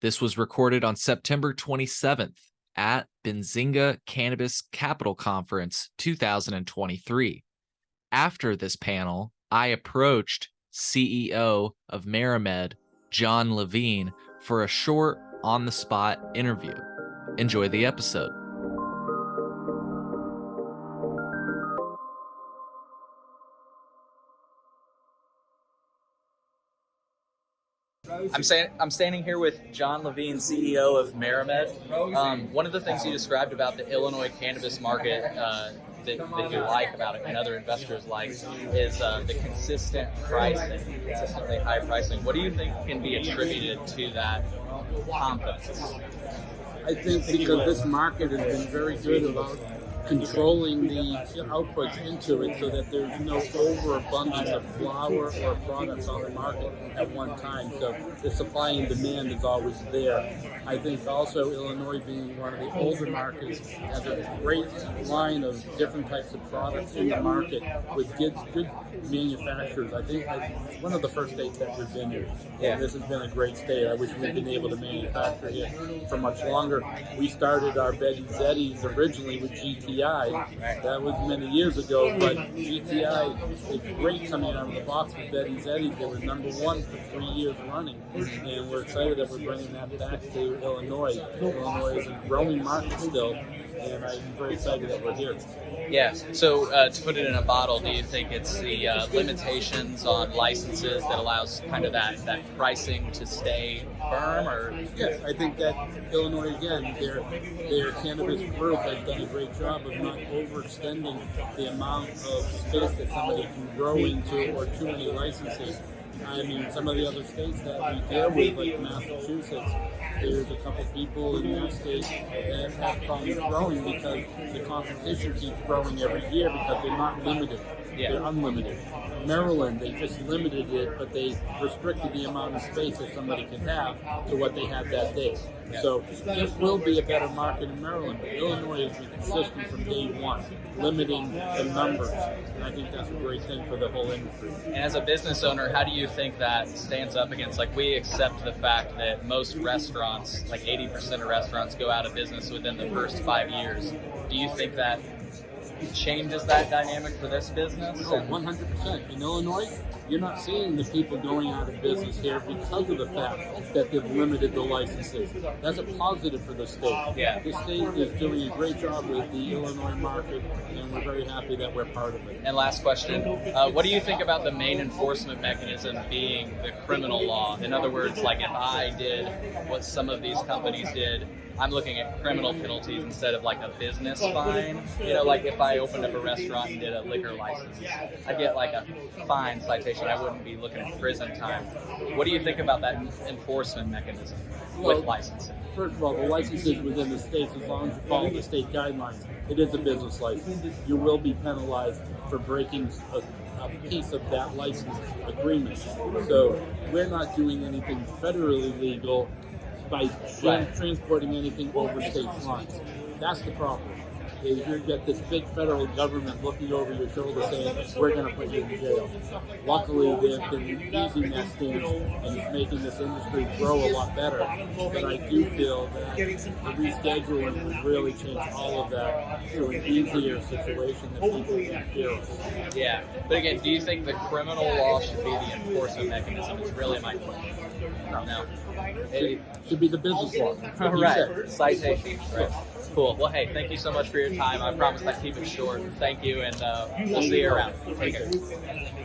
This was recorded on September 27th at Benzinga Cannabis Capital Conference 2023. After this panel, I approached CEO of MariMed, Jon Levine, for a short on-the-spot interview. Enjoy the episode. I'm standing here with Jon Levine, CEO of MariMed. One of the things you described about the Illinois cannabis market that you like about it and other investors like is the consistent pricing, consistently high pricing. What do you think can be attributed to that confidence? I think because this market has been very good about controlling the outputs into it so that there's no overabundance of flower or products on the market at one time. So the supply and demand is always there. I think also Illinois, being one of the older markets, has a great line of different types of products in the market with good manufacturers. I think it's one of the first states that we've been here. Yeah. This has been a great state. I wish we'd been able to manufacture here for much longer. We started our Betty Zeddies originally with GTI. That was many years ago, but GTI is great coming out of the box with Betty Zeddies. They were number one for 3 years running, and we're excited that we're bringing that back to Illinois. Illinois is a growing market still, and I'm very excited that we're here. Yeah. So to put it in a bottle, do you think it's the limitations on licenses that allows kind of that pricing to stay firm? Or yes, I think that Illinois, again, their cannabis group has done a great job of not overextending the amount of space that somebody can grow into or too many licenses. I mean, some of the other states that we deal with, like Massachusetts, there's a couple people in that state that have problems growing because the competition keeps growing every year because they're not limited. Yeah. They're unlimited. Maryland, they just limited it, but they restricted the amount of space that somebody can have to what they had that day. Yeah. So it will be a better market in Maryland, but Illinois has been consistent from day one, limiting the numbers. And I think that's a great thing for the whole industry. And as a business owner, how do you think that stands up against, like, we accept the fact that most restaurants, like 80% of restaurants, go out of business within the first 5 years. Do you think that changes that dynamic for this business? Oh, 100%. In Illinois, you're not seeing the people going out of business here because of the fact that they've limited the licenses. That's a positive for the state. Yeah. The state is doing a great job with the Illinois market, and we're very happy that we're part of it. And last question, what do you think about the main enforcement mechanism being the criminal law? In other words, like if I did what some of these companies did, I'm looking at criminal penalties instead of like a business fine. You know, like if I opened up a restaurant and did a liquor license, I'd get like a fine citation. I wouldn't be looking at prison time. What do you think about that enforcement mechanism with licensing? First of all, the licenses within the states, as long as you follow the state guidelines, it is a business license. You will be penalized for breaking a piece of that license agreement. So we're not doing anything federally legal by transporting anything over state lines. That's the problem. Is you get this big federal government looking over your shoulder saying, we're going to put you in jail. Luckily, they've been using that stance and it's making this industry grow a lot better. But I do feel that the rescheduling would really change all of that to an easier situation that people can hear us. Yeah, but again, do you think the criminal law should be the enforcement mechanism? It's really my question. No. It should be the business law. Right, citation. Right. Cool. Well, hey, thank you so much for your time. I promise I'll keep it short. Thank you, and we'll see you around. Take care.